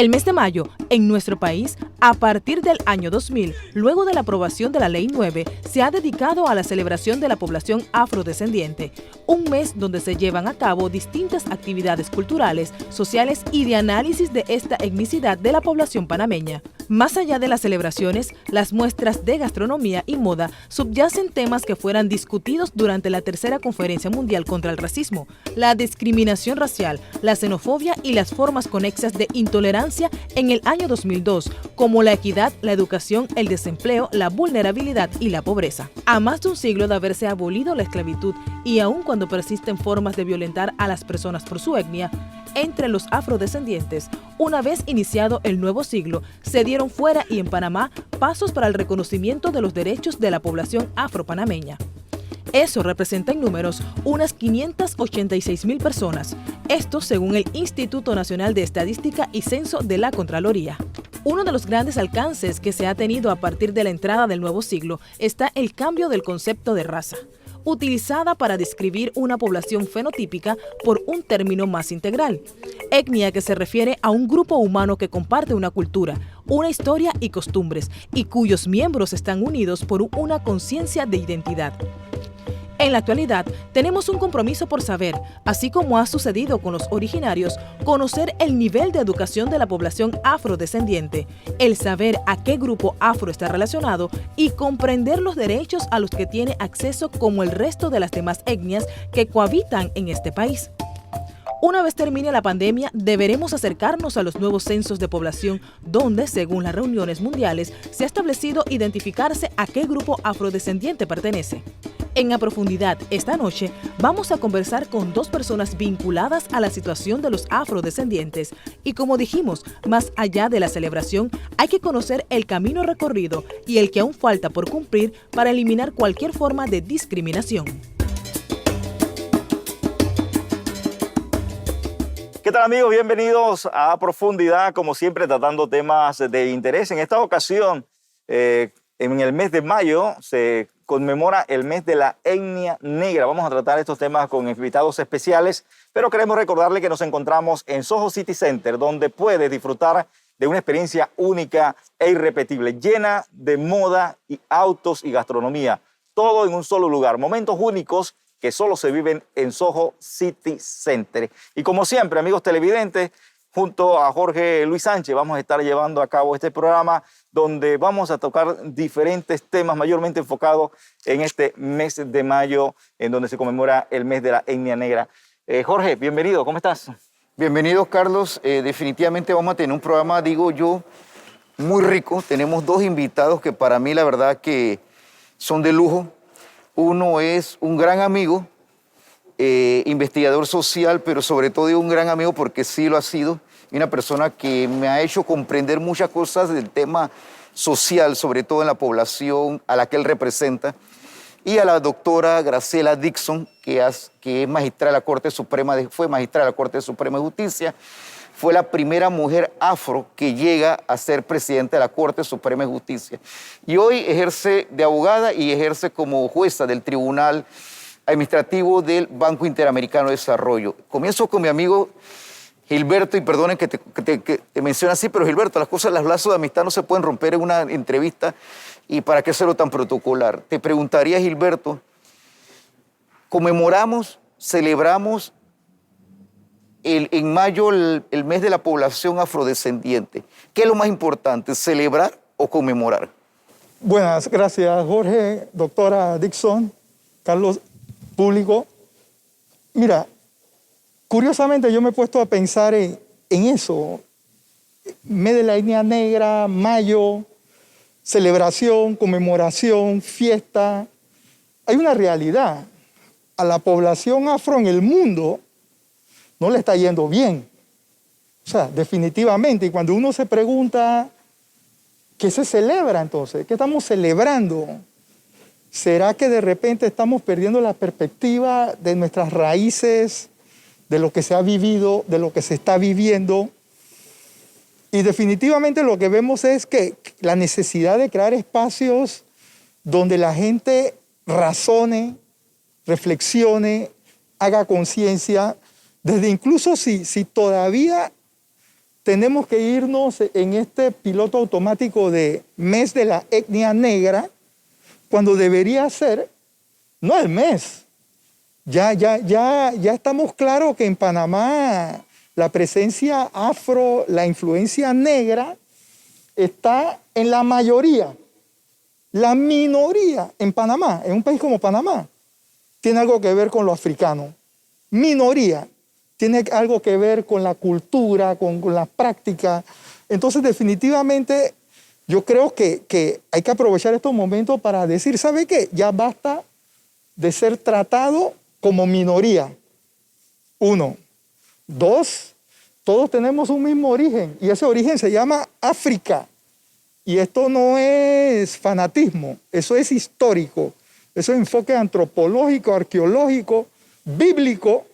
El mes de mayo, en nuestro país, a partir del año 2000, luego de la aprobación de la Ley 9, se ha dedicado a la celebración de la población afrodescendiente, un mes donde se llevan a cabo distintas actividades culturales, sociales y de análisis de esta etnicidad de la población panameña. Más allá de las celebraciones, las muestras de gastronomía y moda subyacen temas que fueran discutidos durante la tercera Conferencia Mundial contra el Racismo, la discriminación racial, la xenofobia y las formas conexas de intolerancia en el año 2002, como la equidad, la educación, el desempleo, la vulnerabilidad y la pobreza. A más de un siglo de haberse abolido la esclavitud y aun cuando persisten formas de violentar a las personas por su etnia, entre los afrodescendientes, una vez iniciado el nuevo siglo, se dieron fuera y en Panamá pasos para el reconocimiento de los derechos de la población afropanameña. Eso representa en números unas 586,000 personas, esto según el Instituto Nacional de Estadística y Censo de la Contraloría. Uno de los grandes alcances que se ha tenido a partir de la entrada del nuevo siglo está el cambio del concepto de raza, utilizada para describir una población fenotípica por un término más integral. Etnia, que se refiere a un grupo humano que comparte una cultura, una historia y costumbres, y cuyos miembros están unidos por una conciencia de identidad. En la actualidad, tenemos un compromiso por saber, así como ha sucedido con los originarios, conocer el nivel de educación de la población afrodescendiente, el saber a qué grupo afro está relacionado y comprender los derechos a los que tiene acceso como el resto de las demás etnias que cohabitan en este país. Una vez termine la pandemia, deberemos acercarnos a los nuevos censos de población, donde, según las reuniones mundiales, se ha establecido identificarse a qué grupo afrodescendiente pertenece. En A Profundidad, esta noche, vamos a conversar con dos personas vinculadas a la situación de los afrodescendientes. Y como dijimos, más allá de la celebración, hay que conocer el camino recorrido y el que aún falta por cumplir para eliminar cualquier forma de discriminación. ¿Qué tal, amigos? Bienvenidos a Profundidad, como siempre tratando temas de interés. En esta ocasión, en el mes de mayo, se conmemora el mes de la etnia negra. Vamos a tratar estos temas con invitados especiales, pero queremos recordarle que nos encontramos en Soho City Center, donde puede disfrutar de una experiencia única e irrepetible, llena de moda, y autos y gastronomía. Todo en un solo lugar. Momentos únicos que solo se viven en Soho City Center. Y como siempre, amigos televidentes, junto a Jorge Luis Sánchez vamos a estar llevando a cabo este programa donde vamos a tocar diferentes temas mayormente enfocados en este mes de mayo, en donde se conmemora el mes de la etnia negra. Jorge, bienvenido, ¿cómo estás? Bienvenidos, Carlos. Definitivamente vamos a tener un programa, digo yo, muy rico. Tenemos dos invitados que para mí la verdad que son de lujo. Uno es un gran amigo, investigador social, pero sobre todo un gran amigo porque sí lo ha sido, y una persona que me ha hecho comprender muchas cosas del tema social, sobre todo en la población a la que él representa, y a la doctora Graciela Dixon, que es magistrada de la Corte Suprema, fue magistrada de la Corte Suprema de Justicia, fue la primera mujer afro que llega a ser presidenta de la Corte Suprema de Justicia. Y hoy ejerce de abogada y ejerce como jueza del Tribunal Administrativo del Banco Interamericano de Desarrollo. Comienzo con mi amigo Gilberto, y perdonen que te mencione así, pero Gilberto, los lazos de amistad no se pueden romper en una entrevista, y para qué hacerlo tan protocolar. Te preguntaría, Gilberto, conmemoramos, celebramos en mayo el mes de la población afrodescendiente. ¿Qué es lo más importante, celebrar o conmemorar? Buenas, gracias Jorge, doctora Dixon, Carlos, público. Mira, curiosamente yo me he puesto a pensar en eso. Mes de la etnia negra, mayo, celebración, conmemoración, fiesta. Hay una realidad. A la población afro en el mundo no le está yendo bien. O sea, definitivamente. Y cuando uno se pregunta, ¿qué se celebra entonces? ¿Qué estamos celebrando? ¿Será que de repente estamos perdiendo la perspectiva de nuestras raíces, de lo que se ha vivido, de lo que se está viviendo? Y definitivamente lo que vemos es que la necesidad de crear espacios donde la gente razone, reflexione, haga conciencia, desde incluso si todavía tenemos que irnos en este piloto automático de mes de la etnia negra, cuando debería ser, no el mes. Ya estamos claros que en Panamá la presencia afro, la influencia negra, está en la mayoría. La minoría en Panamá, en un país como Panamá, tiene algo que ver con lo africano. Minoría tiene algo que ver con la cultura, con la práctica. Entonces, definitivamente, yo creo que hay que aprovechar estos momentos para decir, ¿sabe qué? Ya basta de ser tratado como minoría. 1. 2, todos tenemos un mismo origen y ese origen se llama África. Y esto no es fanatismo, eso es histórico, eso es enfoque antropológico, arqueológico, bíblico.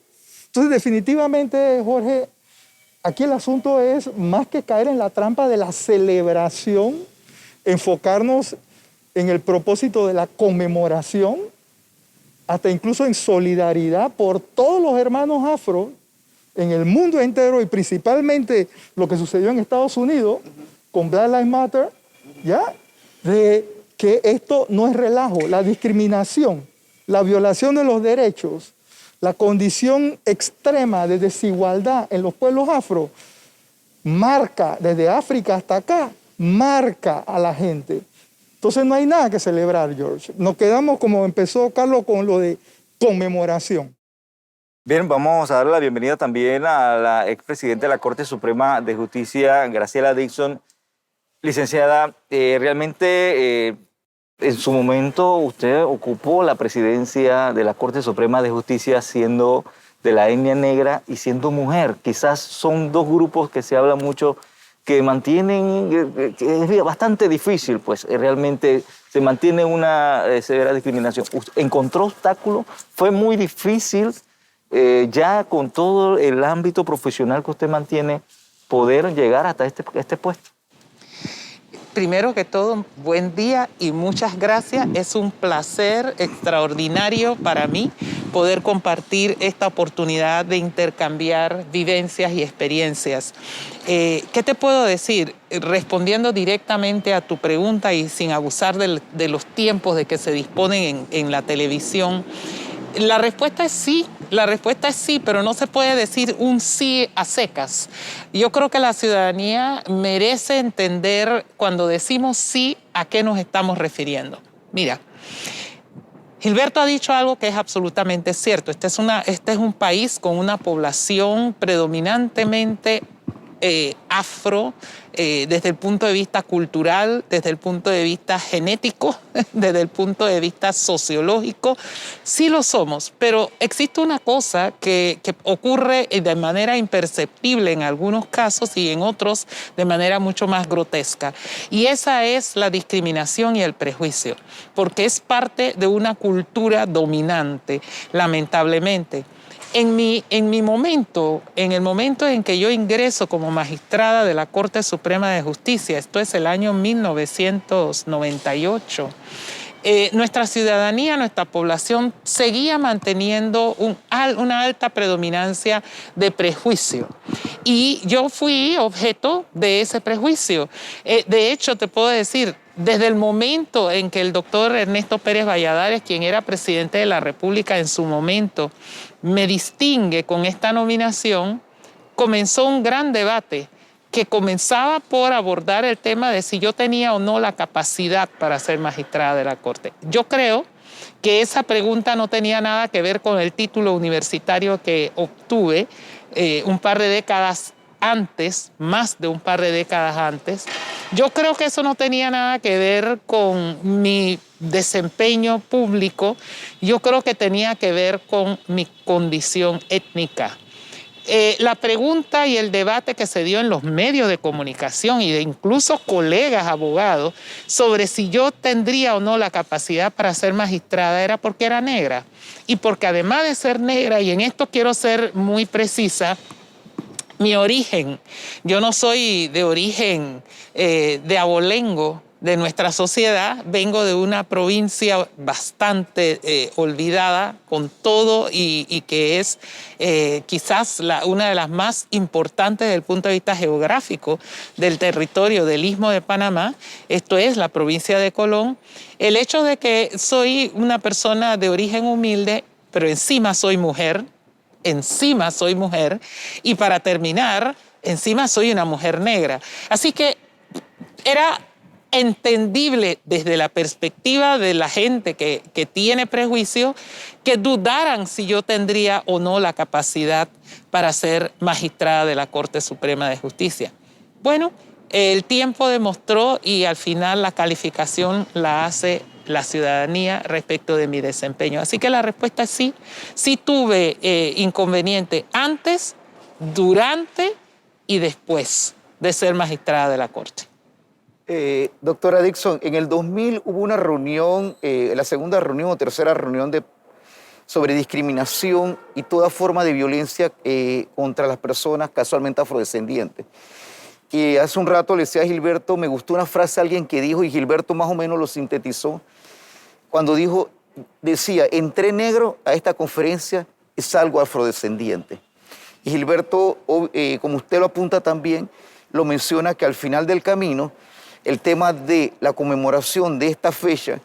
Entonces, definitivamente, Jorge, aquí el asunto es más que caer en la trampa de la celebración, enfocarnos en el propósito de la conmemoración, hasta incluso en solidaridad por todos los hermanos afro en el mundo entero y principalmente lo que sucedió en Estados Unidos con Black Lives Matter, ¿ya? De que esto no es relajo, la discriminación, la violación de los derechos, la condición extrema de desigualdad en los pueblos afro, marca desde África hasta acá, marca a la gente. Entonces no hay nada que celebrar, George. Nos quedamos como empezó Carlos con lo de conmemoración. Bien, vamos a darle la bienvenida también a la expresidenta de la Corte Suprema de Justicia, Graciela Dixon. Licenciada, realmente en su momento usted ocupó la presidencia de la Corte Suprema de Justicia siendo de la etnia negra y siendo mujer. Quizás son dos grupos que se habla mucho que mantienen, que es bastante difícil, pues realmente se mantiene una severa discriminación. ¿Encontró obstáculos? ¿Fue muy difícil ya con todo el ámbito profesional que usted mantiene poder llegar hasta este puesto? Primero que todo, buen día y muchas gracias. Es un placer extraordinario para mí poder compartir esta oportunidad de intercambiar vivencias y experiencias. ¿Qué te puedo decir? Respondiendo directamente a tu pregunta y sin abusar de los tiempos de que se disponen en la televisión, la respuesta es sí, pero no se puede decir un sí a secas. Yo creo que la ciudadanía merece entender cuando decimos sí a qué nos estamos refiriendo. Mira, Gilberto ha dicho algo que es absolutamente cierto. Este es un país con una población predominantemente afro, desde el punto de vista cultural, desde el punto de vista genético, desde el punto de vista sociológico. Sí lo somos, pero existe una cosa que ocurre de manera imperceptible en algunos casos y en otros de manera mucho más grotesca. Y esa es la discriminación y el prejuicio, porque es parte de una cultura dominante, lamentablemente. En el momento en que yo ingreso como magistrada de la Corte Suprema de Justicia, esto es el año 1998, nuestra ciudadanía, nuestra población seguía manteniendo una alta predominancia de prejuicio. Y yo fui objeto de ese prejuicio. De hecho, te puedo decir, desde el momento en que el doctor Ernesto Pérez Valladares, quien era presidente de la República en su momento, me distingue con esta nominación, comenzó un gran debate que comenzaba por abordar el tema de si yo tenía o no la capacidad para ser magistrada de la Corte. Yo creo que esa pregunta no tenía nada que ver con el título universitario que obtuve un par de décadas antes, más de un par de décadas antes. Yo creo que eso no tenía nada que ver con mi desempeño público. Yo creo que tenía que ver con mi condición étnica. La pregunta y el debate que se dio en los medios de comunicación y de incluso colegas abogados sobre si yo tendría o no la capacidad para ser magistrada era porque era negra. Y porque además de ser negra, y en esto quiero ser muy precisa, mi origen, yo no soy de origen de abolengo, de nuestra sociedad. Vengo de una provincia bastante olvidada con todo y que es quizás una de las más importantes desde el punto de vista geográfico del territorio del Istmo de Panamá. Esto es la provincia de Colón. El hecho de que soy una persona de origen humilde, pero encima soy mujer, y para terminar, encima soy una mujer negra. Así que era entendible desde la perspectiva de la gente que tiene prejuicio que dudaran si yo tendría o no la capacidad para ser magistrada de la Corte Suprema de Justicia. Bueno, el tiempo demostró y al final la calificación la hace la ciudadanía respecto de mi desempeño. Así que la respuesta es sí. Sí tuve inconveniente antes, durante y después de ser magistrada de la Corte. Doctora Dixon, en el 2000 hubo una reunión, la segunda reunión o tercera reunión sobre discriminación y toda forma de violencia contra las personas casualmente afrodescendientes. Y hace un rato le decía a Gilberto, me gustó una frase de alguien que dijo, y Gilberto más o menos lo sintetizó, cuando decía, entré negro a esta conferencia y salgo afrodescendiente. Y Gilberto, como usted lo apunta también, lo menciona que al final del camino, el tema de la conmemoración de esta fecha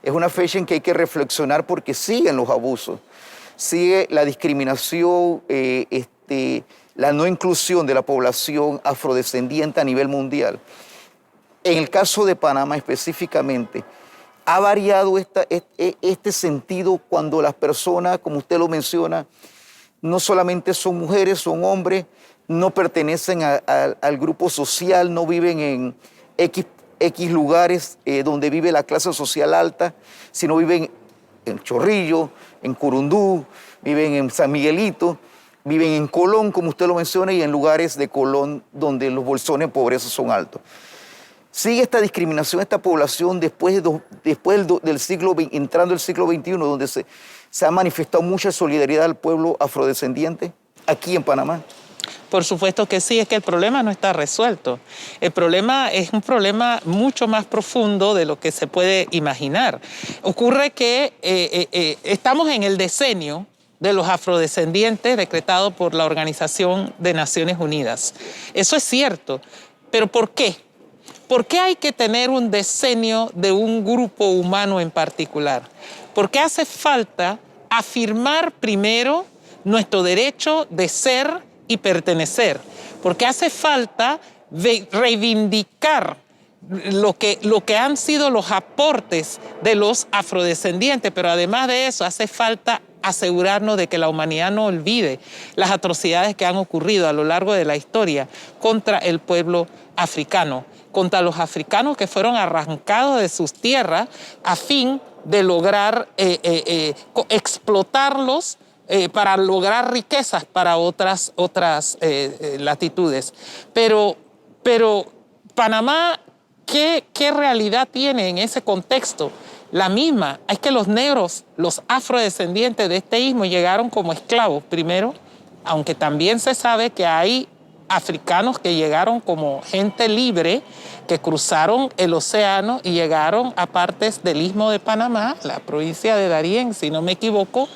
es una fecha en que hay que reflexionar porque siguen los abusos, sigue la discriminación, la no inclusión de la población afrodescendiente a nivel mundial. En el caso de Panamá específicamente, ha variado este sentido cuando las personas, como usted lo menciona, no solamente son mujeres, son hombres, no pertenecen al grupo social, no viven en X lugares donde vive la clase social alta, sino viven en Chorrillo, en Curundú, viven en San Miguelito, viven en Colón, como usted lo menciona, y en lugares de Colón donde los bolsones de pobreza son altos. Sigue esta discriminación, esta población después del siglo XX, entrando el siglo XXI, donde se ha manifestado mucha solidaridad al pueblo afrodescendiente aquí en Panamá. Por supuesto que sí, es que el problema no está resuelto. El problema es un problema mucho más profundo de lo que se puede imaginar. Ocurre que estamos en el decenio de los afrodescendientes decretado por la Organización de Naciones Unidas. Eso es cierto, pero ¿por qué? ¿Por qué hay que tener un decenio de un grupo humano en particular? Porque hace falta afirmar primero nuestro derecho de ser y pertenecer, porque hace falta reivindicar lo que han sido los aportes de los afrodescendientes, pero además de eso hace falta asegurarnos de que la humanidad no olvide las atrocidades que han ocurrido a lo largo de la historia contra el pueblo africano, contra los africanos que fueron arrancados de sus tierras a fin de lograr explotarlos para lograr riquezas para otras latitudes. Pero Panamá, ¿qué realidad tiene en ese contexto? La misma, es que los negros, los afrodescendientes de este istmo llegaron como esclavos primero, aunque también se sabe que hay africanos que llegaron como gente libre, que cruzaron el océano y llegaron a partes del istmo de Panamá, la provincia de Darién, si no me equivoco,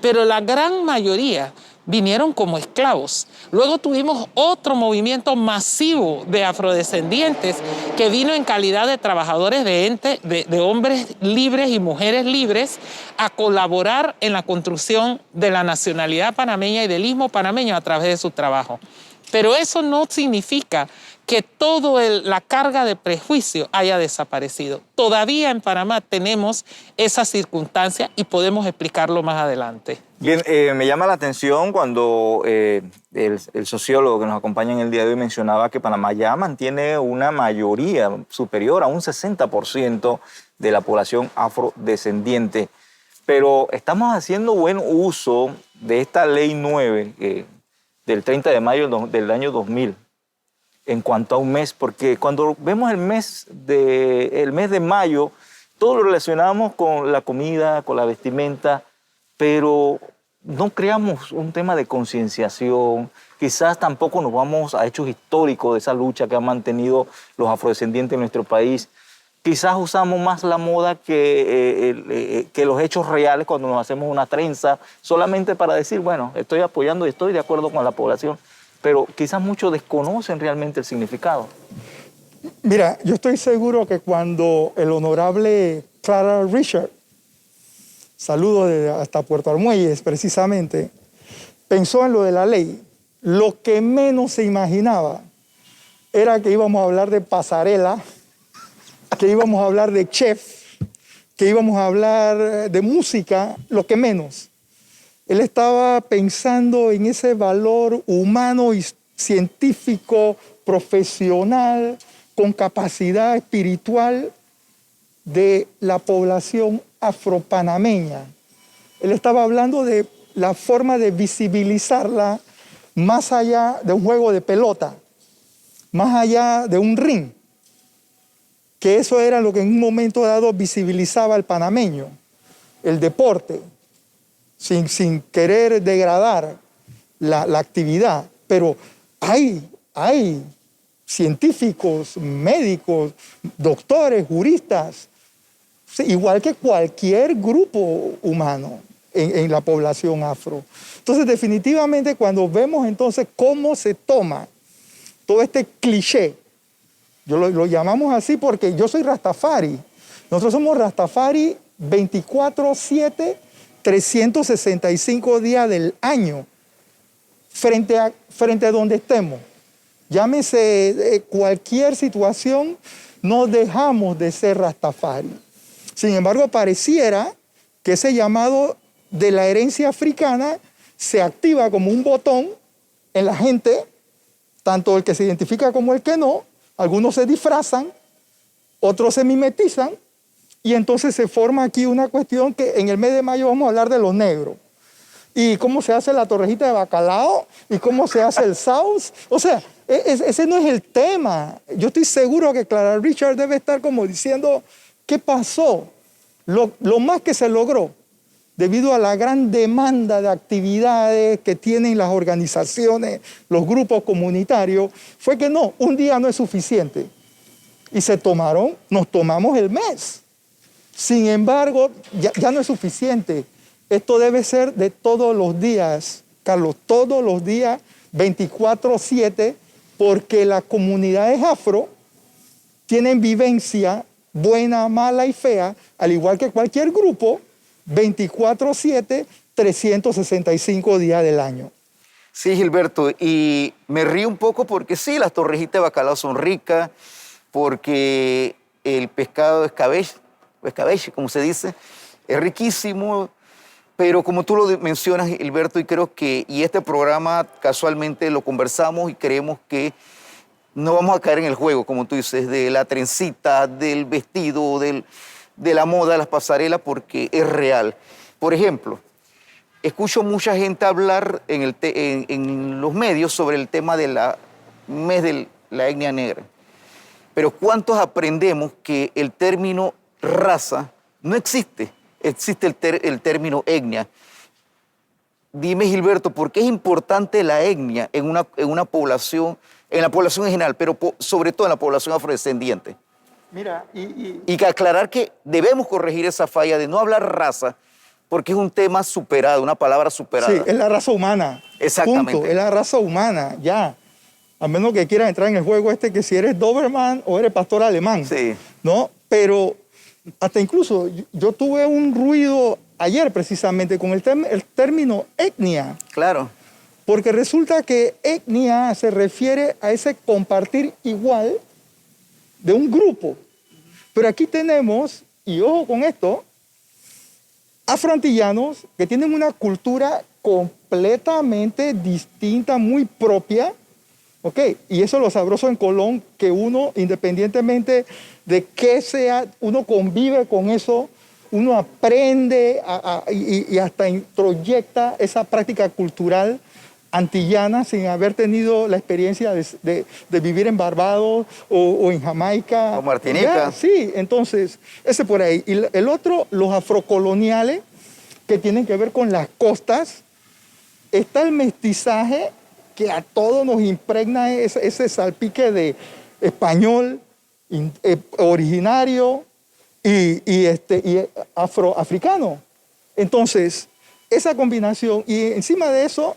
pero la gran mayoría vinieron como esclavos. Luego tuvimos otro movimiento masivo de afrodescendientes que vino en calidad de trabajadores de hombres libres y mujeres libres a colaborar en la construcción de la nacionalidad panameña y del istmo panameño a través de su trabajo. Pero eso no significa que toda la carga de prejuicio haya desaparecido. Todavía en Panamá tenemos esa circunstancia y podemos explicarlo más adelante. Bien, me llama la atención cuando el sociólogo que nos acompaña en el día de hoy mencionaba que Panamá ya mantiene una mayoría superior a un 60% de la población afrodescendiente. Pero estamos haciendo buen uso de esta Ley 9 del 30 de mayo del año 2000 en cuanto a un mes, porque cuando vemos el mes de mayo, todo lo relacionamos con la comida, con la vestimenta, pero no creamos un tema de concienciación. Quizás tampoco nos vamos a hechos históricos de esa lucha que han mantenido los afrodescendientes en nuestro país. quizás usamos más la moda que los hechos reales cuando nos hacemos una trenza, solamente para decir, bueno, estoy apoyando y estoy de acuerdo con la población, pero quizás muchos desconocen realmente el significado. Mira, yo estoy seguro que cuando el honorable Clara Richard, saludo hasta Puerto Armuelles precisamente, pensó en lo de la ley, lo que menos se imaginaba era que íbamos a hablar de pasarela, que íbamos a hablar de chef, que íbamos a hablar de música, lo que menos. Él estaba pensando en ese valor humano y científico, profesional, con capacidad espiritual de la población afropanameña. Él estaba hablando de la forma de visibilizarla más allá de un juego de pelota, más allá de un ring, que eso era lo que en un momento dado visibilizaba al panameño, el deporte, sin querer degradar la actividad. Pero hay científicos, médicos, doctores, juristas, igual que cualquier grupo humano en la población afro. Entonces, definitivamente, cuando vemos entonces cómo se toma todo este cliché, lo llamamos así porque yo soy Rastafari. Nosotros somos Rastafari 24/7, 365 días del año, frente a donde estemos. Llámese cualquier situación, no dejamos de ser Rastafari. Sin embargo, pareciera que ese llamado de la herencia africana se activa como un botón en la gente, tanto el que se identifica como el que no. Algunos se disfrazan, otros se mimetizan, y entonces se forma aquí una cuestión que en el mes de mayo vamos a hablar de los negros. Y cómo se hace la torrejita de bacalao, y cómo se hace el sauce. O sea, ese no es el tema. Yo estoy seguro que Clara Richard debe estar como diciendo, ¿qué pasó? Lo más que se logró, debido a la gran demanda de actividades que tienen las organizaciones, los grupos comunitarios, fue que no, un día no es suficiente. Y nos tomamos el mes. Sin embargo, ya no es suficiente. Esto debe ser de todos los días, Carlos, todos los días, 24/7, porque las comunidades afro tienen vivencia buena, mala y fea, al igual que cualquier grupo, 24/7, 365 días del año. Sí, Gilberto, y me río un poco porque sí, las torrejitas de bacalao son ricas, porque el pescado escabeche, como se dice, es riquísimo, pero como tú lo mencionas, Gilberto, y creo que, y este programa casualmente lo conversamos y creemos que no vamos a caer en el juego, como tú dices, de la trencita, del vestido, de la moda, de las pasarelas, porque es real. Por ejemplo, escucho mucha gente hablar en los medios sobre el tema del mes de la etnia negra. Pero ¿cuántos aprendemos que el término raza no existe? Existe el término etnia. Dime, Gilberto, ¿por qué es importante la etnia en una población, en la población en general, pero sobre todo en la población afrodescendiente? Mira, Y que aclarar que debemos corregir esa falla de no hablar raza, porque es un tema superado, una palabra superada. sí, es la raza humana. Exactamente. Punto, es la raza humana, ya. A menos que quieras entrar en el juego que si eres Doberman o eres pastor alemán. Sí. ¿No? Pero hasta incluso yo tuve un ruido ayer precisamente con el término etnia. Claro. Porque resulta que etnia se refiere a ese compartir igual de un grupo. Pero aquí tenemos, y ojo con esto, afroantillanos que tienen una cultura completamente distinta, muy propia, ¿ok? Y eso es lo sabroso en Colón, que uno, independientemente de qué sea, uno convive con eso, uno aprende y hasta introyecta esa práctica cultural antillana sin haber tenido la experiencia de vivir en Barbados o en Jamaica. O Martinica. Sí, entonces, ese por ahí. Y el otro, los afrocoloniales, que tienen que ver con las costas. Está el mestizaje, que a todos nos impregna ese salpique de español, originario y afroafricano. Entonces, esa combinación, y encima de eso,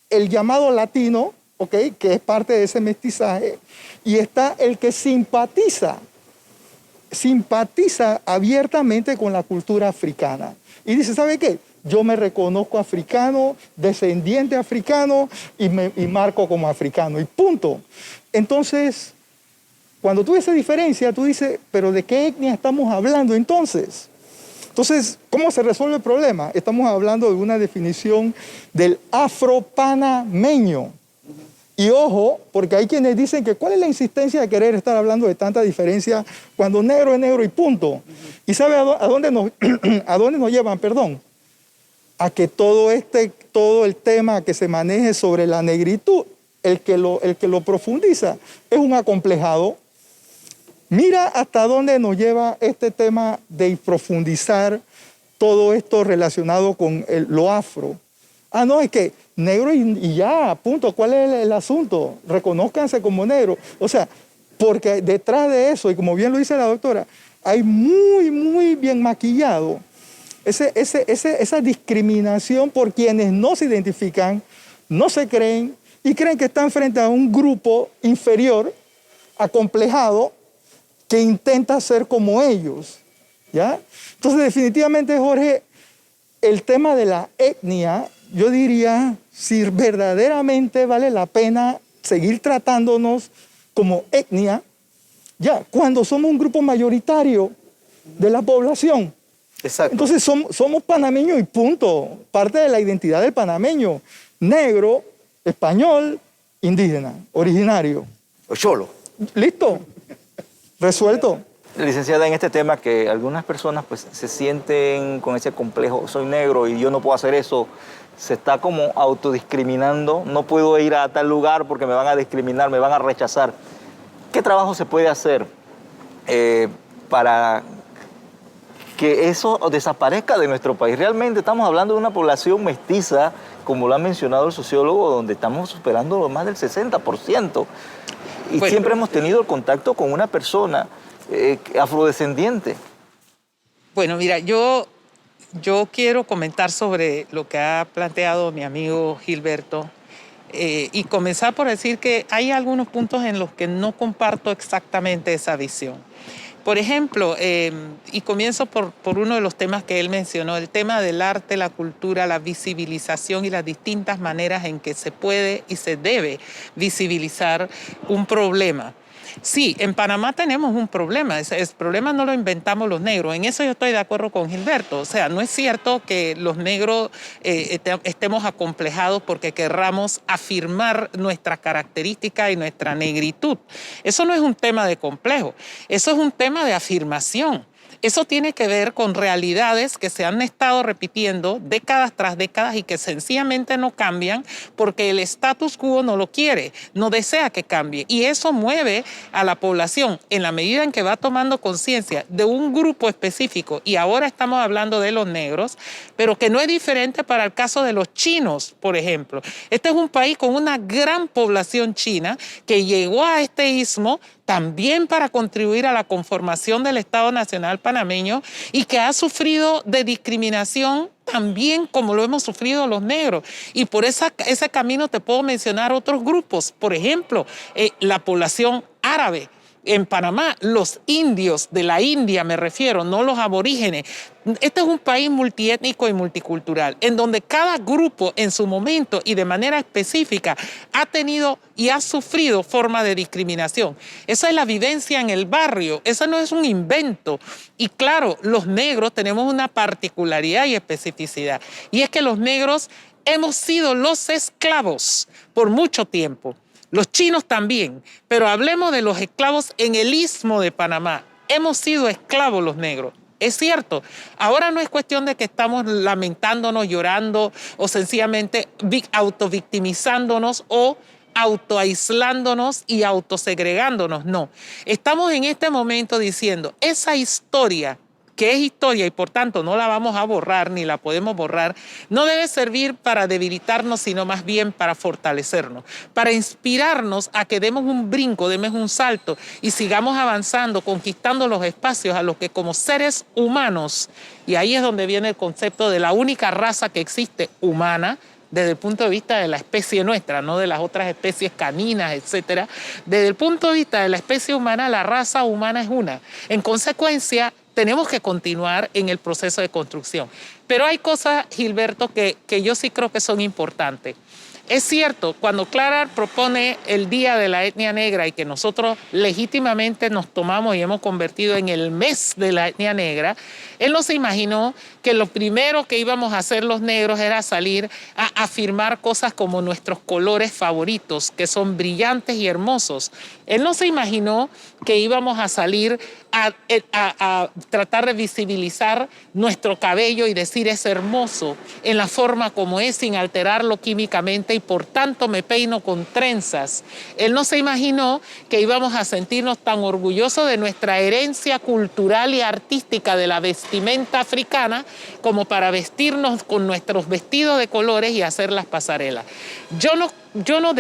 el llamado latino, ¿okay?, que es parte de ese mestizaje, y está el que simpatiza abiertamente con la cultura africana. Y dice, ¿sabe qué? Yo me reconozco africano, descendiente africano, y marco como africano, y punto. Entonces, cuando tú ves esa diferencia, tú dices, ¿pero de qué etnia estamos hablando entonces? Entonces, ¿cómo se resuelve el problema? Estamos hablando de una definición del afropanameño. Y ojo, porque hay quienes dicen que ¿cuál es la insistencia de querer estar hablando de tanta diferencia cuando negro es negro y punto? ¿Y sabe a dónde nos llevan? Perdón. A que todo el tema que se maneje sobre la negritud, el que lo profundiza es un acomplejado. Mira hasta dónde nos lleva este tema de profundizar todo esto relacionado con lo afro. Ah, no, es que negro y ya, punto. ¿Cuál es el asunto? Reconózcanse como negro. O sea, porque detrás de eso, y como bien lo dice la doctora, hay muy, muy bien maquillado esa discriminación por quienes no se identifican, no se creen y creen que están frente a un grupo inferior, acomplejado, que intenta ser como ellos, ¿ya? Entonces, definitivamente, Jorge, el tema de la etnia, yo diría, si verdaderamente vale la pena seguir tratándonos como etnia, ya, cuando somos un grupo mayoritario de la población. Exacto. Entonces, somos panameños y punto. Parte de la identidad del panameño, negro, español, indígena, originario. O cholo. ¿Listo? Resuelto. Licenciada, en este tema que algunas personas pues se sienten con ese complejo, soy negro y yo no puedo hacer eso, se está como autodiscriminando, no puedo ir a tal lugar porque me van a discriminar, me van a rechazar. ¿Qué trabajo se puede hacer para que eso desaparezca de nuestro país? Realmente estamos hablando de una población mestiza, como lo ha mencionado el sociólogo, donde estamos superando más del 60%. Y Bueno, siempre hemos tenido el contacto con una persona afrodescendiente. Bueno, mira, yo quiero comentar sobre lo que ha planteado mi amigo Gilberto y comenzar por decir que hay algunos puntos en los que no comparto exactamente esa visión. Por ejemplo, y comienzo por uno de los temas que él mencionó, el tema del arte, la cultura, la visibilización y las distintas maneras en que se puede y se debe visibilizar un problema. Sí, en Panamá tenemos un problema. El problema no lo inventamos los negros. En eso yo estoy de acuerdo con Gilberto. O sea, no es cierto que los negros estemos acomplejados porque querramos afirmar nuestras características y nuestra negritud. Eso no es un tema de complejo. Eso es un tema de afirmación. Eso tiene que ver con realidades que se han estado repitiendo décadas tras décadas y que sencillamente no cambian porque el status quo no lo quiere, no desea que cambie. Y eso mueve a la población en la medida en que va tomando conciencia de un grupo específico, y ahora estamos hablando de los negros, pero que no es diferente para el caso de los chinos, por ejemplo. Este es un país con una gran población china que llegó a este istmo también para contribuir a la conformación del Estado Nacional panameño y que ha sufrido de discriminación también como lo hemos sufrido los negros. Y por ese camino te puedo mencionar otros grupos, por ejemplo, la población árabe. En Panamá, los indios de la India, me refiero, no los aborígenes. Este es un país multiétnico y multicultural, en donde cada grupo en su momento y de manera específica ha tenido y ha sufrido formas de discriminación. Esa es la vivencia en el barrio, eso no es un invento. Y claro, los negros tenemos una particularidad y especificidad, y es que los negros hemos sido los esclavos por mucho tiempo. Los chinos también, pero hablemos de los esclavos en el istmo de Panamá. Hemos sido esclavos los negros. Es cierto, ahora no es cuestión de que estamos lamentándonos, llorando o sencillamente autovictimizándonos o autoaislándonos y autosegregándonos. No, estamos en este momento diciendo, esa historia que es historia y por tanto no la vamos a borrar ni la podemos borrar, no debe servir para debilitarnos, sino más bien para fortalecernos, para inspirarnos a que demos un brinco, demos un salto y sigamos avanzando, conquistando los espacios a los que como seres humanos, y ahí es donde viene el concepto de la única raza que existe humana, desde el punto de vista de la especie nuestra, no de las otras especies caninas, etcétera. Desde el punto de vista de la especie humana, la raza humana es una. En consecuencia, tenemos que continuar en el proceso de construcción. Pero hay cosas, Gilberto, que yo sí creo que son importantes. Es cierto, cuando Clara propone el Día de la Etnia Negra y que nosotros legítimamente nos tomamos y hemos convertido en el mes de la etnia negra, él no se imaginó que lo primero que íbamos a hacer los negros era salir a afirmar cosas como nuestros colores favoritos, que son brillantes y hermosos. Él no se imaginó que íbamos a salir a tratar de visibilizar nuestro cabello y decir es hermoso en la forma como es, sin alterarlo químicamente, y por tanto me peino con trenzas. Él no se imaginó que íbamos a sentirnos tan orgullosos de nuestra herencia cultural y artística de la vestimenta africana como para vestirnos con nuestros vestidos de colores y hacer las pasarelas. Yo no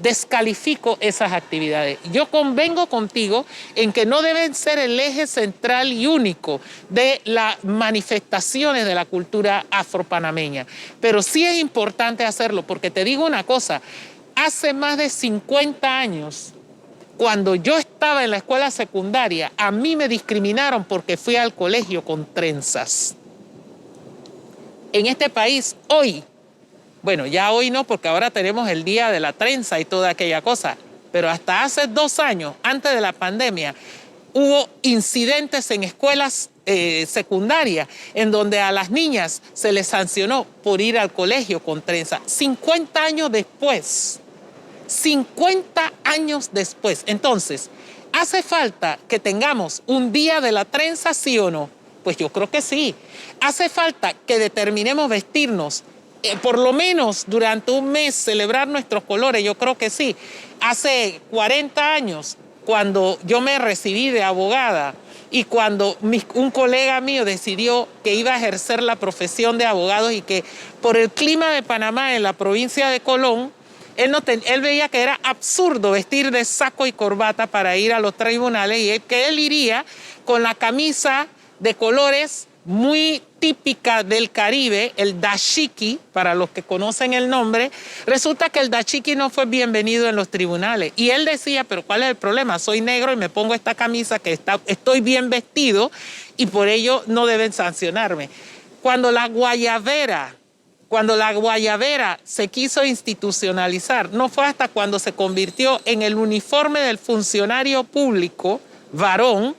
descalifico esas actividades. Yo convengo contigo en que no deben ser el eje central y único de las manifestaciones de la cultura afropanameña. Pero sí es importante hacerlo, porque te digo una cosa, hace más de 50 años, cuando yo estaba en la escuela secundaria, a mí me discriminaron porque fui al colegio con trenzas. En este país, hoy, bueno, ya hoy no, porque ahora tenemos el Día de la Trenza y toda aquella cosa, pero hasta hace 2 años, antes de la pandemia, hubo incidentes en escuelas secundarias en donde a las niñas se les sancionó por ir al colegio con trenza. 50 años después, 50 años después. Entonces, ¿hace falta que tengamos un Día de la Trenza, sí o no? Pues yo creo que sí. ¿Hace falta que determinemos vestirnos por lo menos durante un mes, celebrar nuestros colores? Yo creo que sí. Hace 40 años, cuando yo me recibí de abogada y cuando un colega mío decidió que iba a ejercer la profesión de abogado y que por el clima de Panamá en la provincia de Colón, él veía que era absurdo vestir de saco y corbata para ir a los tribunales y que él iría con la camisa de colores muy típica del Caribe, el dashiki, para los que conocen el nombre. Resulta que el dashiki no fue bienvenido en los tribunales. Y él decía, pero ¿cuál es el problema? Soy negro y me pongo esta camisa que estoy bien vestido y por ello no deben sancionarme. Cuando la guayabera se quiso institucionalizar, no fue hasta cuando se convirtió en el uniforme del funcionario público, varón,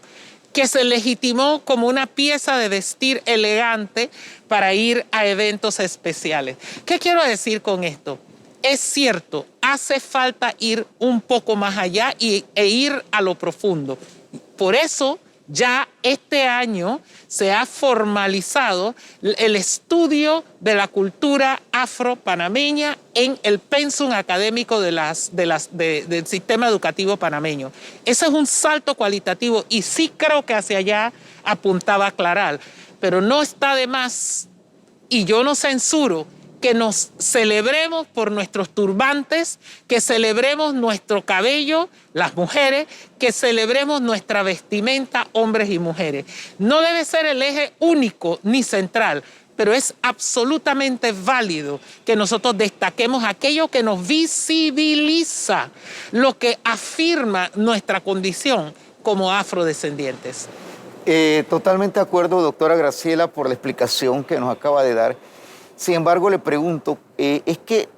que se legitimó como una pieza de vestir elegante para ir a eventos especiales. ¿Qué quiero decir con esto? Es cierto, hace falta ir un poco más allá e ir a lo profundo. Por eso, ya este año se ha formalizado el estudio de la cultura afro-panameña en el pensum académico del sistema educativo panameño. Ese es un salto cualitativo y sí creo que hacia allá apuntaba Claral, pero no está de más, y yo no censuro, que nos celebremos por nuestros turbantes, que celebremos nuestro cabello, las mujeres, que celebremos nuestra vestimenta, hombres y mujeres. No debe ser el eje único ni central, pero es absolutamente válido que nosotros destaquemos aquello que nos visibiliza, lo que afirma nuestra condición como afrodescendientes. Totalmente de acuerdo, doctora Graciela, por la explicación que nos acaba de dar. Sin embargo, le pregunto, es que,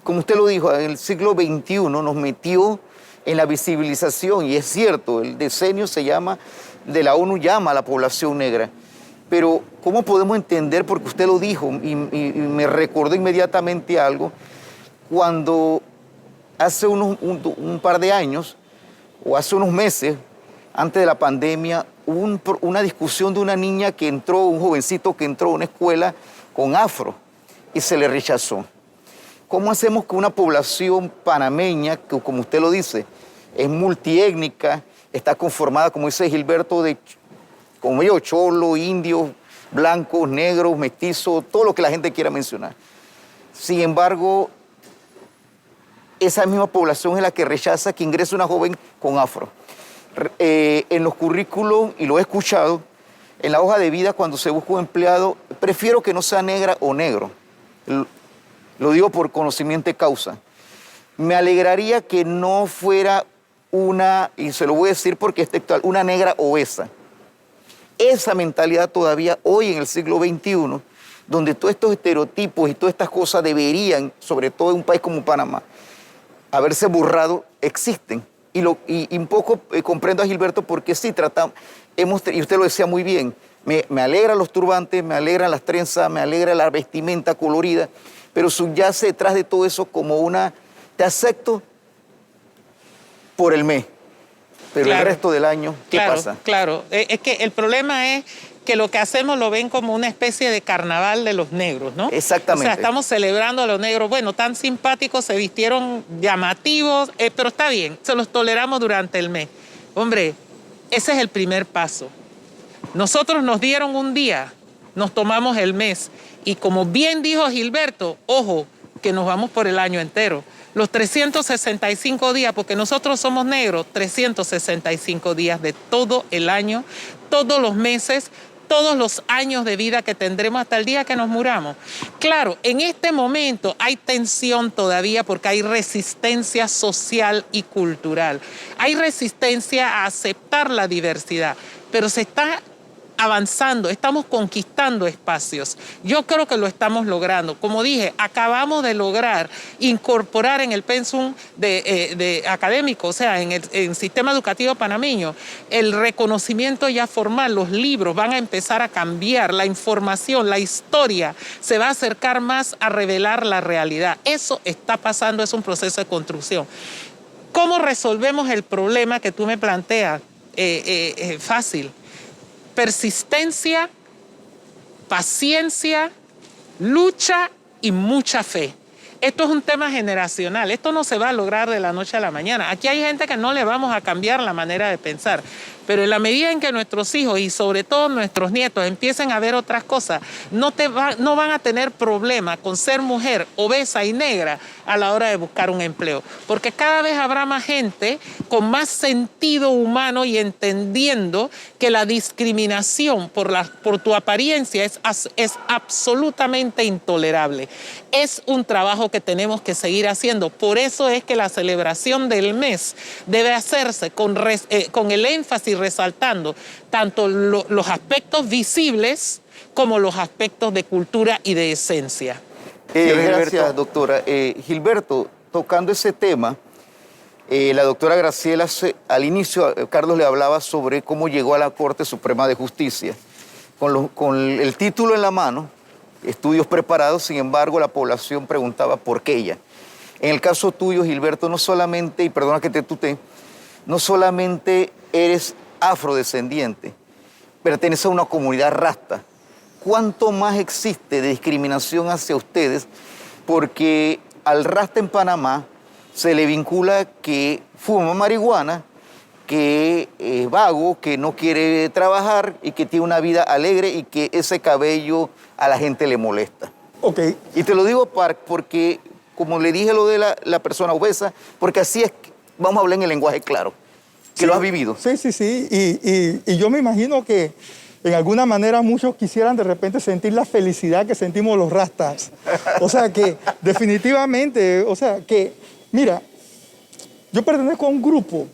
como usted lo dijo, en el siglo XXI nos metió en la visibilización, y es cierto, el decenio de la ONU llama a la población negra, pero ¿cómo podemos entender? Porque usted lo dijo y me recordó inmediatamente algo, cuando hace un par de años, o hace unos meses, antes de la pandemia, hubo una discusión de una niña que entró, un jovencito que entró a una escuela con afro y se le rechazó. ¿Cómo hacemos que una población panameña, que como usted lo dice, es multiétnica, está conformada, como dice Gilberto, de como yo, cholo, indios, blancos, negros, mestizos, todo lo que la gente quiera mencionar. Sin embargo, esa misma población es la que rechaza que ingrese una joven con afro. En los currículos, y lo he escuchado, en la hoja de vida cuando se busca un empleado, prefiero que no sea negra o negro. Lo digo por conocimiento de causa. Me alegraría que no fuera una, y se lo voy a decir porque es textual, una negra obesa. Esa mentalidad todavía hoy en el siglo XXI, donde todos estos estereotipos y todas estas cosas deberían, sobre todo en un país como Panamá, haberse borrado, existen. Y un poco comprendo a Gilberto porque sí tratamos, y usted lo decía muy bien, me alegran los turbantes, me alegran las trenzas, me alegra la vestimenta colorida, pero subyace detrás de todo eso como una, te acepto por el mes, pero Claro. el resto del año, ¿qué Claro, pasa? claro. Es que el problema es que lo que hacemos lo ven como una especie de carnaval de los negros, ¿no? Exactamente. O sea, estamos celebrando a los negros. Bueno, tan simpáticos, se vistieron llamativos, pero está bien, se los toleramos durante el mes. Hombre, ese es el primer paso. Nosotros nos dieron un día, nos tomamos el mes. Y como bien dijo Gilberto, ojo, que nos vamos por el año entero. Los 365 días, porque nosotros somos negros, 365 días de todo el año, todos los meses, todos los años de vida que tendremos hasta el día que nos muramos. Claro, en este momento hay tensión todavía porque hay resistencia social y cultural. Hay resistencia a aceptar la diversidad, pero se está avanzando, estamos conquistando espacios. Yo creo que lo estamos logrando. Como dije, acabamos de lograr incorporar en el pensum de académico, o sea, en el sistema educativo panameño, el reconocimiento ya formal. Los libros van a empezar a cambiar, la información, la historia se va a acercar más a revelar la realidad. Eso está pasando, es un proceso de construcción. ¿Cómo resolvemos el problema que tú me planteas? Fácil. Persistencia, paciencia, lucha y mucha fe. Esto es un tema generacional, esto no se va a lograr de la noche a la mañana. Aquí hay gente que no le vamos a cambiar la manera de pensar, pero en la medida en que nuestros hijos y sobre todo nuestros nietos empiecen a ver otras cosas, no van a tener problema con ser mujer obesa y negra a la hora de buscar un empleo, porque cada vez habrá más gente con más sentido humano y entendiendo que la discriminación por tu apariencia es absolutamente intolerable. Es un trabajo que tenemos que seguir haciendo. Por eso es que la celebración del mes debe hacerse con el énfasis resaltando tanto los aspectos visibles como los aspectos de cultura y de esencia. Gracias, doctora. Gilberto, tocando ese tema, la doctora Graciela, al inicio, Carlos le hablaba sobre cómo llegó a la Corte Suprema de Justicia. Con el título en la mano, estudios preparados, sin embargo, la población preguntaba por qué ella. En el caso tuyo, Gilberto, no solamente, y perdona que te tutee, no solamente eres afrodescendiente, perteneces a una comunidad rasta. ¿Cuánto más existe de discriminación hacia ustedes? Porque al rasta en Panamá se le vincula que fuma marihuana, que es vago, que no quiere trabajar y que tiene una vida alegre y que ese cabello a la gente le molesta. Ok, Y te lo digo porque, como le dije lo de la persona obesa, porque así es, vamos a hablar en el lenguaje claro, que lo has vivido. sí, sí, sí. Y yo me imagino que en alguna manera muchos quisieran de repente sentir la felicidad que sentimos los rastas. O sea que definitivamente, o sea que, mira, yo pertenezco a un grupo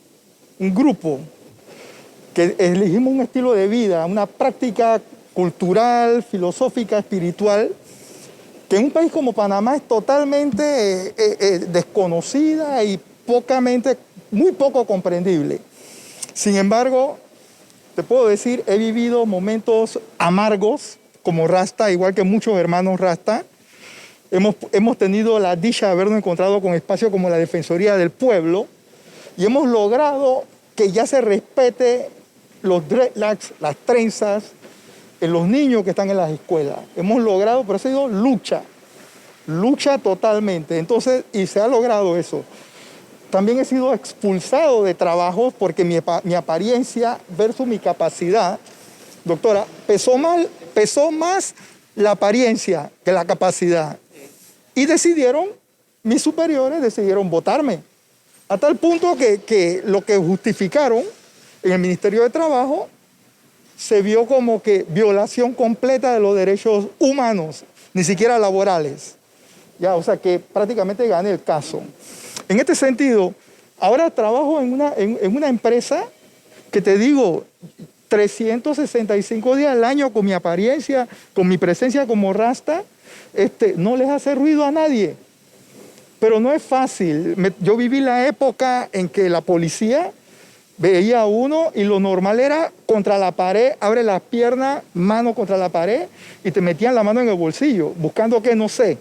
que elegimos un estilo de vida, una práctica cultural, filosófica, espiritual, que en un país como Panamá es totalmente desconocida y muy poco comprendible. Sin embargo, te puedo decir, he vivido momentos amargos como rasta, igual que muchos hermanos rasta. Hemos tenido la dicha de habernos encontrado con espacios como la Defensoría del Pueblo y hemos logrado que ya se respete los dreadlocks, las trenzas, en los niños que están en las escuelas. Hemos logrado, pero ha sido lucha totalmente. Entonces, y se ha logrado eso. También he sido expulsado de trabajos porque mi apariencia versus mi capacidad doctora, pesó más la apariencia que la capacidad. Y mis superiores decidieron votarme. A tal punto que lo que justificaron en el Ministerio de Trabajo se vio como que violación completa de los derechos humanos, ni siquiera laborales. Ya, o sea que prácticamente gané el caso. En este sentido, ahora trabajo en una empresa que te digo, 365 días al año con mi apariencia, con mi presencia como rasta, no les hace ruido a nadie. Pero no es fácil. Yo viví la época en que la policía veía a uno y lo normal era contra la pared, abre las piernas, mano contra la pared y te metían la mano en el bolsillo, buscando qué, no sé.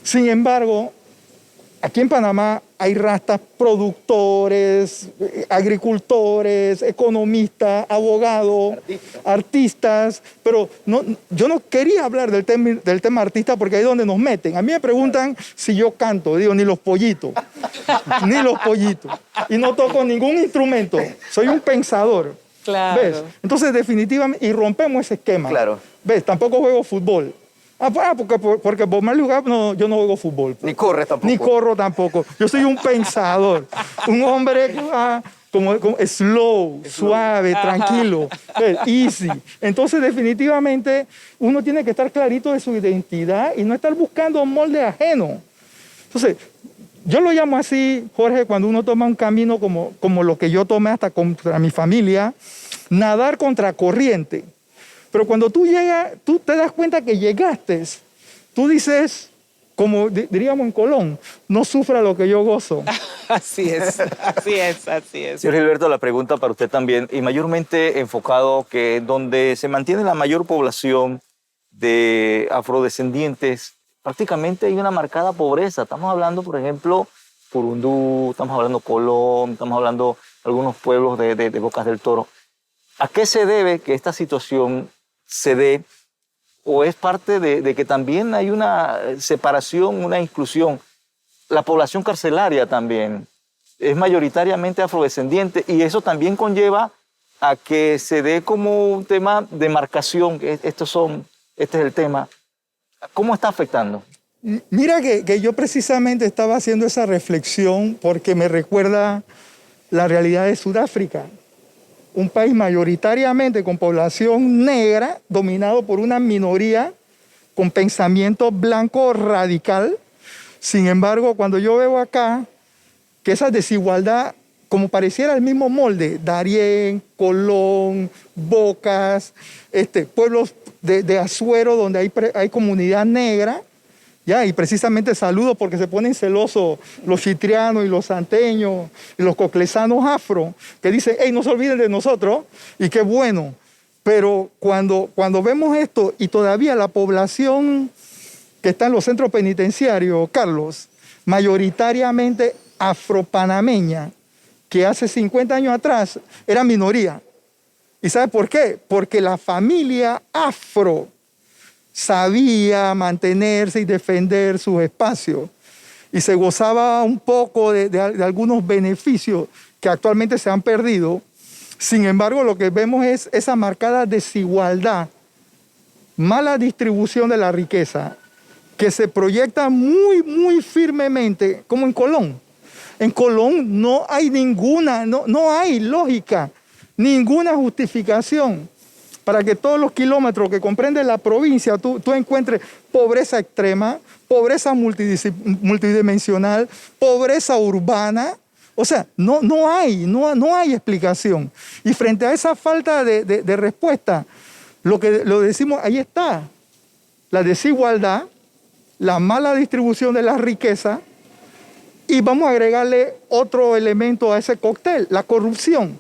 Sin embargo, aquí en Panamá hay rastas productores, agricultores, economistas, abogados, artistas, pero yo no quería hablar del tema artista porque ahí es donde nos meten. A mí me preguntan si yo canto, digo, ni los pollitos, ni los pollitos. Y no toco ningún instrumento, soy un pensador. Claro. ¿Ves? Entonces, definitivamente, y rompemos ese esquema. Claro. ¿Ves? Tampoco juego fútbol. Porque por mal lugar yo no juego fútbol. Ni corres tampoco. Ni corro tampoco. Yo soy un pensador. Un hombre que va como slow, suave, tranquilo, easy. Entonces, definitivamente, uno tiene que estar clarito de su identidad y no estar buscando molde ajeno. Entonces, yo lo llamo así, Jorge, cuando uno toma un camino como lo que yo tomé hasta contra mi familia, nadar contra corriente. Pero cuando tú llegas, tú te das cuenta que llegaste, tú dices, como diríamos en Colón, no sufra lo que yo gozo. Así es, así es, así es. Señor Gilberto, la pregunta para usted también, y mayormente enfocado que donde se mantiene la mayor población de afrodescendientes, prácticamente hay una marcada pobreza. Estamos hablando, por ejemplo, Purundú, estamos hablando Colón, estamos hablando de algunos pueblos de Bocas del Toro. ¿A qué se debe que esta situación se dé? ¿O es parte de que también hay una separación, una inclusión? La población carcelaria también es mayoritariamente afrodescendiente y eso también conlleva a que se dé como un tema de marcación. Este es el tema. ¿Cómo está afectando? Mira que yo precisamente estaba haciendo esa reflexión porque me recuerda la realidad de Sudáfrica. Un país mayoritariamente con población negra, dominado por una minoría con pensamiento blanco radical. Sin embargo, cuando yo veo acá que esa desigualdad, como pareciera el mismo molde, Darién, Colón, Bocas, pueblos de Azuero donde hay comunidad negra, ¿ya? Y precisamente saludo porque se ponen celosos los chitrianos y los santeños y los coclesanos afro, que dicen, hey, no se olviden de nosotros, y qué bueno. Pero cuando vemos esto y todavía la población que está en los centros penitenciarios, Carlos, mayoritariamente afropanameña, que hace 50 años atrás era minoría. ¿Y sabe por qué? Porque la familia afro sabía mantenerse y defender sus espacios y se gozaba un poco de algunos beneficios que actualmente se han perdido. Sin embargo, lo que vemos es esa marcada desigualdad, mala distribución de la riqueza, que se proyecta muy, muy firmemente, como en Colón. En Colón no hay no hay lógica, ninguna justificación para que todos los kilómetros que comprende la provincia tú encuentres pobreza extrema, pobreza multidimensional, pobreza urbana. O sea, no hay explicación. Y frente a esa falta de respuesta, lo decimos, ahí está, la desigualdad, la mala distribución de la riqueza, y vamos a agregarle otro elemento a ese cóctel, la corrupción.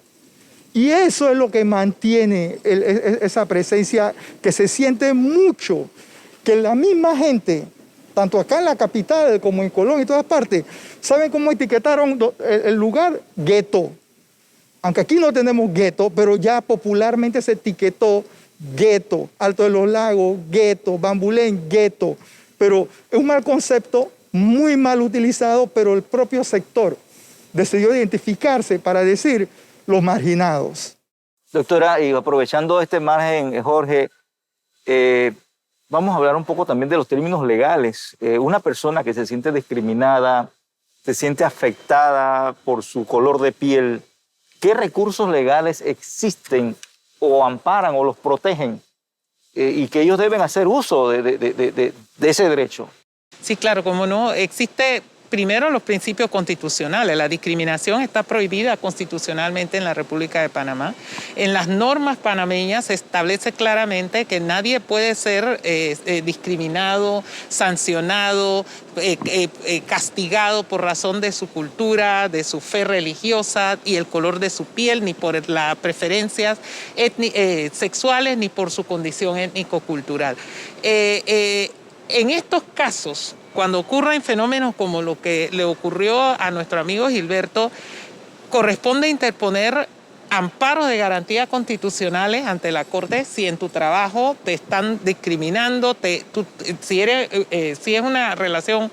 Y eso es lo que mantiene esa presencia que se siente mucho, que la misma gente, tanto acá en la capital como en Colón y todas partes, ¿saben cómo etiquetaron el lugar? Gueto. Aunque aquí no tenemos gueto, pero ya popularmente se etiquetó gueto. Alto de los Lagos, gueto. Bambulén, gueto. Pero es un mal concepto, muy mal utilizado, pero el propio sector decidió identificarse para decir los marginados. Doctora, y aprovechando este margen, Jorge, vamos a hablar un poco también de los términos legales. Una persona que se siente discriminada, se siente afectada por su color de piel, ¿qué recursos legales existen o amparan o los protegen y que ellos deben hacer uso de ese derecho? Sí, claro, como no, existe primero los principios constitucionales. La discriminación está prohibida constitucionalmente en la República de Panamá. En las normas panameñas se establece claramente que nadie puede ser discriminado, sancionado, castigado por razón de su cultura, de su fe religiosa y el color de su piel, ni por las preferencias sexuales, ni por su condición étnico-cultural. En estos casos, cuando ocurren fenómenos como lo que le ocurrió a nuestro amigo Gilberto, corresponde interponer amparos de garantías constitucionales ante la Corte si en tu trabajo te están discriminando, si es una relación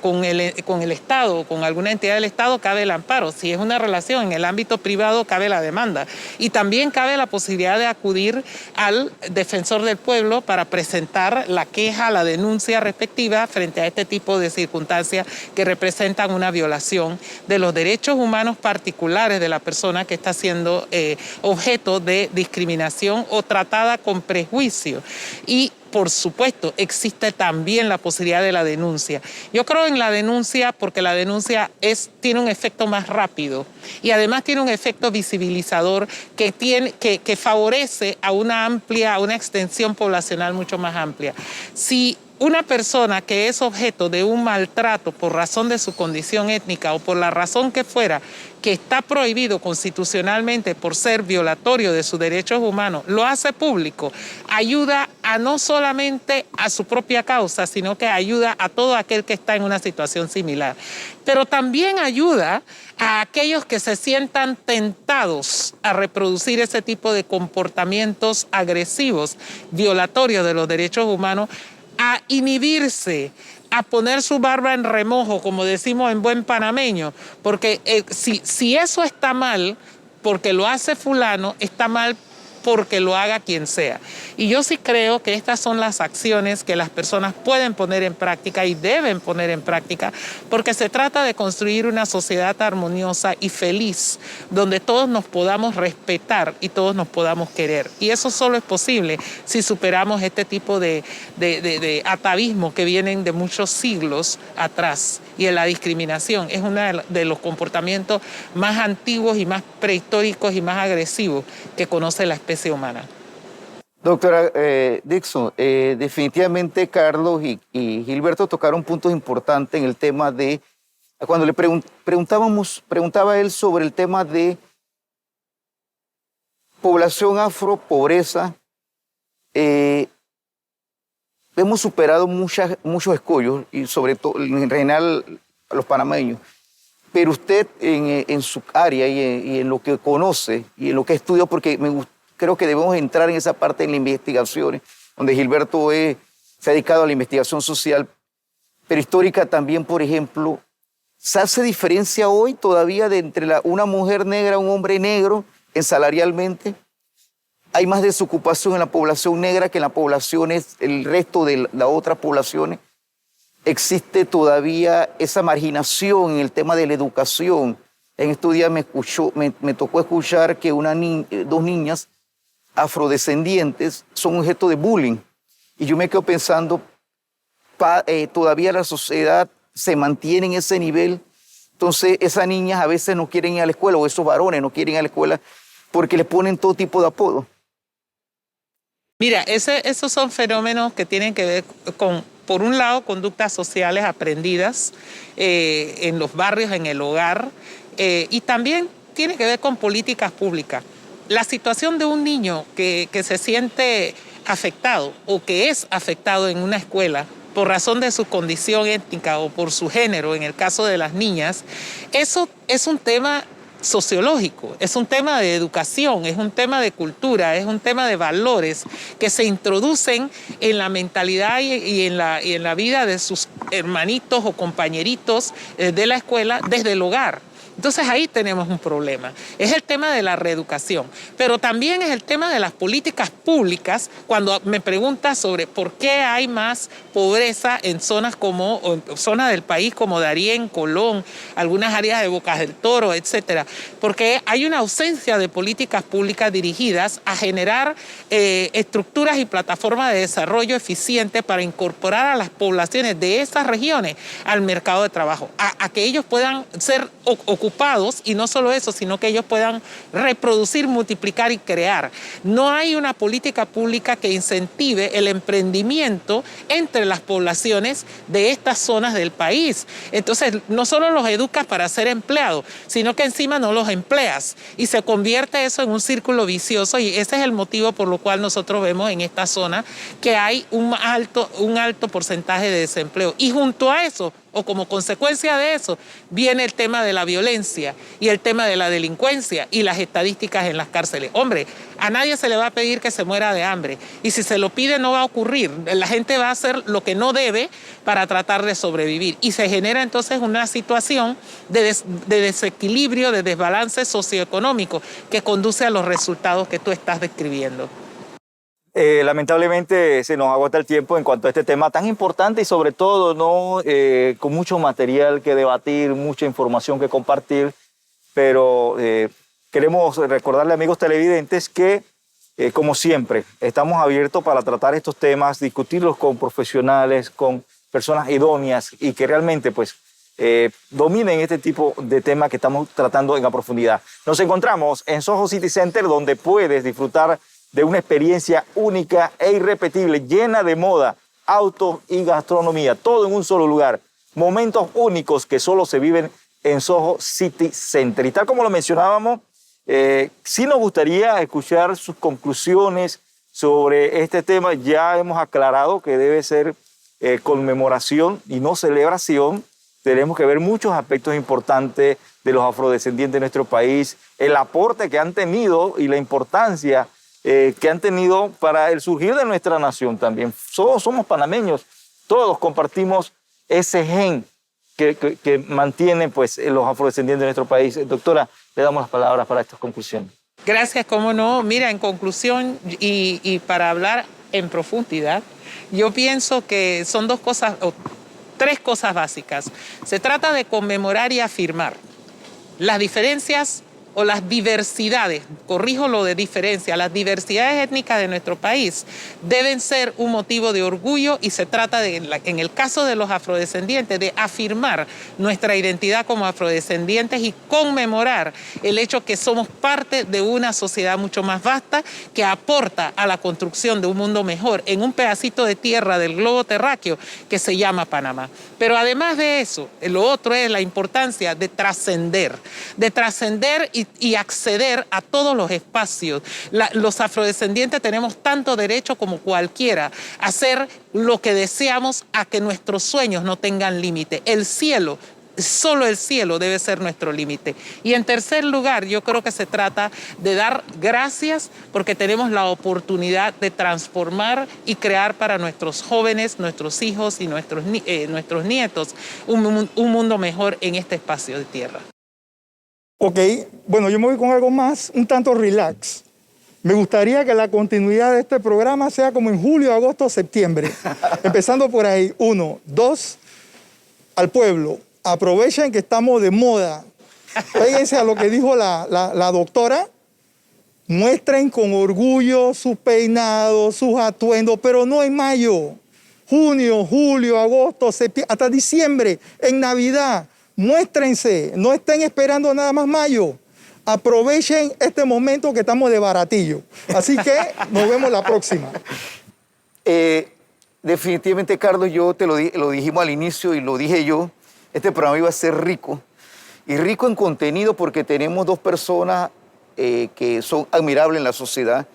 con el Estado, con alguna entidad del Estado, cabe el amparo. Si es una relación en el ámbito privado, cabe la demanda. Y también cabe la posibilidad de acudir al defensor del pueblo para presentar la queja, la denuncia respectiva frente a este tipo de circunstancias que representan una violación de los derechos humanos particulares de la persona que está siendo objeto de discriminación o tratada con prejuicio. Y por supuesto, existe también la posibilidad de la denuncia. Yo creo en la denuncia porque la denuncia tiene un efecto más rápido y además tiene un efecto visibilizador que favorece a una extensión poblacional mucho más amplia. Si una persona que es objeto de un maltrato por razón de su condición étnica o por la razón que fuera, que está prohibido constitucionalmente por ser violatorio de sus derechos humanos, lo hace público, ayuda a no solamente a su propia causa, sino que ayuda a todo aquel que está en una situación similar. Pero también ayuda a aquellos que se sientan tentados a reproducir ese tipo de comportamientos agresivos, violatorios de los derechos humanos, a inhibirse, a poner su barba en remojo, como decimos en buen panameño, porque si eso está mal, porque lo hace fulano, está mal porque lo haga quien sea. Y yo sí creo que estas son las acciones que las personas pueden poner en práctica y deben poner en práctica, porque se trata de construir una sociedad armoniosa y feliz, donde todos nos podamos respetar y todos nos podamos querer. Y eso solo es posible si superamos este tipo de atavismo que vienen de muchos siglos atrás. Y la discriminación es uno de los comportamientos más antiguos y más prehistóricos y más agresivos que conoce la especie humana. Doctora Dixon, definitivamente Carlos y Gilberto tocaron puntos importantes en el tema de, cuando le preguntaba él sobre el tema de población afro, pobreza, hemos superado muchos escollos, y sobre todo en general los panameños, pero usted en su área y en lo que conoce y en lo que estudia, porque creo que debemos entrar en esa parte de las investigaciones, donde Gilberto se ha dedicado a la investigación social, pero histórica también, por ejemplo, ¿se hace diferencia hoy todavía entre una mujer negra y un hombre negro salarialmente? ¿Hay más desocupación en la población negra que en la población el resto de las otras poblaciones? ¿Existe todavía esa marginación en el tema de la educación? En estos días me tocó escuchar que dos niñas afrodescendientes son objeto de bullying. Y yo me quedo pensando, todavía la sociedad se mantiene en ese nivel. Entonces esas niñas a veces no quieren ir a la escuela, o esos varones no quieren ir a la escuela porque les ponen todo tipo de apodos. Mira, esos son fenómenos que tienen que ver con, por un lado, conductas sociales aprendidas en los barrios, en el hogar, y también tiene que ver con políticas públicas. La situación de un niño que se siente afectado o que es afectado en una escuela por razón de su condición étnica o por su género, en el caso de las niñas, eso es un tema sociológico, es un tema de educación, es un tema de cultura, es un tema de valores que se introducen en la mentalidad y en la vida de sus hermanitos o compañeritos de la escuela desde el hogar. Entonces ahí tenemos un problema. Es el tema de la reeducación, pero también es el tema de las políticas públicas. Cuando me preguntas sobre por qué hay más pobreza en zonas del país como Darién, Colón, algunas áreas de Bocas del Toro, etcétera, porque hay una ausencia de políticas públicas dirigidas a generar estructuras y plataformas de desarrollo eficientes para incorporar a las poblaciones de esas regiones al mercado de trabajo, a que ellos puedan ser ocupados, y no solo eso, sino que ellos puedan reproducir, multiplicar y crear. No hay una política pública que incentive el emprendimiento entre las poblaciones de estas zonas del país. Entonces, no solo los educas para ser empleados, sino que encima no los empleas, y se convierte eso en un círculo vicioso, y ese es el motivo por lo cual nosotros vemos en esta zona que hay un alto porcentaje de desempleo. Y junto a eso, o como consecuencia de eso, viene el tema de la violencia y el tema de la delincuencia y las estadísticas en las cárceles. Hombre, a nadie se le va a pedir que se muera de hambre, y si se lo pide no va a ocurrir. La gente va a hacer lo que no debe para tratar de sobrevivir, y se genera entonces una situación de desequilibrio, de desbalance socioeconómico que conduce a los resultados que tú estás describiendo. Lamentablemente se nos agota el tiempo en cuanto a este tema tan importante, y sobre todo con mucho material que debatir, mucha información que compartir, pero queremos recordarle, amigos televidentes, que como siempre estamos abiertos para tratar estos temas, discutirlos con profesionales, con personas idóneas y que realmente pues dominen este tipo de temas que estamos tratando en la profundidad. Nos encontramos en Soho City Center, donde puedes disfrutar de una experiencia única e irrepetible, llena de moda, autos y gastronomía, todo en un solo lugar. Momentos únicos que solo se viven en Soho City Center. Y tal como lo mencionábamos, sí nos gustaría escuchar sus conclusiones sobre este tema. Ya hemos aclarado que debe ser conmemoración y no celebración. Tenemos que ver muchos aspectos importantes de los afrodescendientes de nuestro país, el aporte que han tenido y la importancia que han tenido para el surgir de nuestra nación también. Todos somos panameños, todos compartimos ese gen que mantiene pues, los afrodescendientes de nuestro país. Doctora, le damos las palabras para estas conclusiones. Gracias, cómo no. Mira, en conclusión y para hablar en profundidad, yo pienso que son tres cosas básicas. Se trata de conmemorar y afirmar las diferencias o las diversidades, corrijo lo de diferencia, las diversidades étnicas de nuestro país deben ser un motivo de orgullo, y se trata en el caso de los afrodescendientes, de afirmar nuestra identidad como afrodescendientes y conmemorar el hecho que somos parte de una sociedad mucho más vasta que aporta a la construcción de un mundo mejor en un pedacito de tierra del globo terráqueo que se llama Panamá. Pero además de eso, lo otro es la importancia de trascender y acceder a todos los espacios. Los afrodescendientes tenemos tanto derecho como cualquiera a hacer lo que deseamos, a que nuestros sueños no tengan límite. El cielo, solo el cielo debe ser nuestro límite. Y en tercer lugar, yo creo que se trata de dar gracias porque tenemos la oportunidad de transformar y crear para nuestros jóvenes, nuestros hijos y nuestros nietos un mundo mejor en este espacio de tierra. Ok, bueno, yo me voy con algo más, un tanto relax. Me gustaría que la continuidad de este programa sea como en julio, agosto, septiembre. Empezando por ahí. 1, 2, al pueblo. Aprovechen que estamos de moda. Péguense a lo que dijo la doctora. Muestren con orgullo sus peinados, sus atuendos, pero no en mayo. Junio, julio, agosto, septiembre, hasta diciembre, en Navidad. Muéstrense, no estén esperando nada más mayo. Aprovechen este momento que estamos de baratillo. Así que nos vemos la próxima. Definitivamente, Carlos, yo lo dijimos al inicio y lo dije yo, este programa iba a ser rico. Y rico en contenido porque tenemos dos personas que son admirables en la sociedad.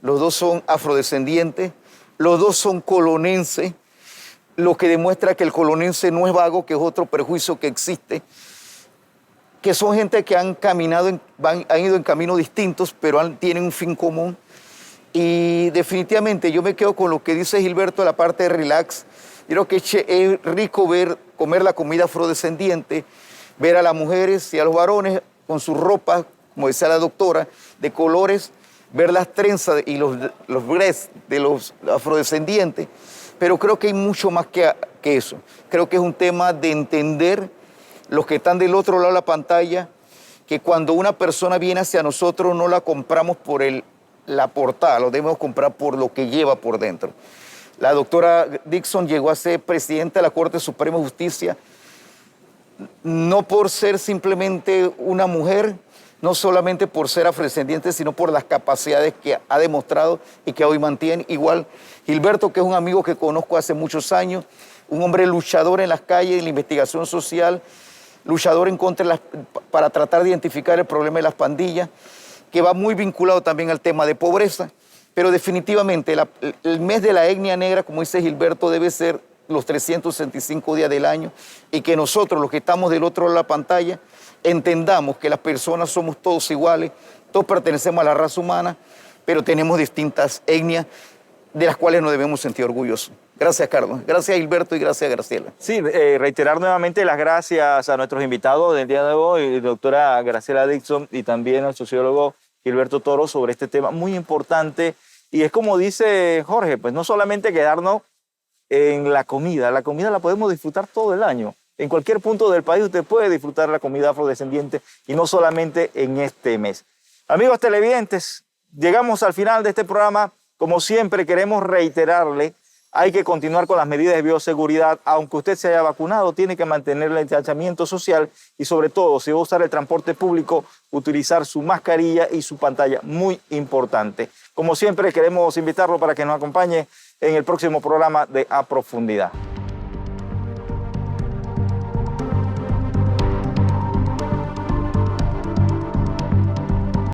Los dos son afrodescendientes, los dos son colonenses, lo que demuestra que el colonense no es vago, que es otro prejuicio que existe, que son gente que han caminado, han ido en caminos distintos, pero tienen un fin común. Y definitivamente yo me quedo con lo que dice Gilberto de la parte de relax. Yo creo que es rico comer la comida afrodescendiente, ver a las mujeres y a los varones con sus ropas, como decía la doctora, de colores, ver las trenzas y los dreads de los afrodescendientes, pero creo que hay mucho más que eso. Creo que es un tema de entender los que están del otro lado de la pantalla, que cuando una persona viene hacia nosotros no la compramos por la portada, lo debemos comprar por lo que lleva por dentro. La doctora Dixon llegó a ser presidenta de la Corte Suprema de Justicia, no por ser simplemente una mujer, no solamente por ser afrodescendiente, sino por las capacidades que ha demostrado y que hoy mantiene. Igual Gilberto, que es un amigo que conozco hace muchos años, un hombre luchador en las calles, en la investigación social, luchador en contra para tratar de identificar el problema de las pandillas, que va muy vinculado también al tema de pobreza. Pero definitivamente el mes de la etnia negra, como dice Gilberto, debe ser los 365 días del año, y que nosotros, los que estamos del otro lado de la pantalla, entendamos que las personas somos todos iguales, todos pertenecemos a la raza humana, pero tenemos distintas etnias de las cuales nos debemos sentir orgullosos. Gracias, Carlos. Gracias, Gilberto, y gracias, Graciela. Sí, reiterar nuevamente las gracias a nuestros invitados del día de hoy, doctora Graciela Dixon, y también al sociólogo Gilberto Toro, sobre este tema muy importante. Y es como dice Jorge, pues no solamente quedarnos en la comida la podemos disfrutar todo el año. En cualquier punto del país usted puede disfrutar la comida afrodescendiente, y no solamente en este mes. Amigos televidentes, llegamos al final de este programa. Como siempre, queremos reiterarle, hay que continuar con las medidas de bioseguridad. Aunque usted se haya vacunado, tiene que mantener el distanciamiento social, y sobre todo, si va a usar el transporte público, utilizar su mascarilla y su pantalla, muy importante. Como siempre, queremos invitarlo para que nos acompañe en el próximo programa de A Profundidad.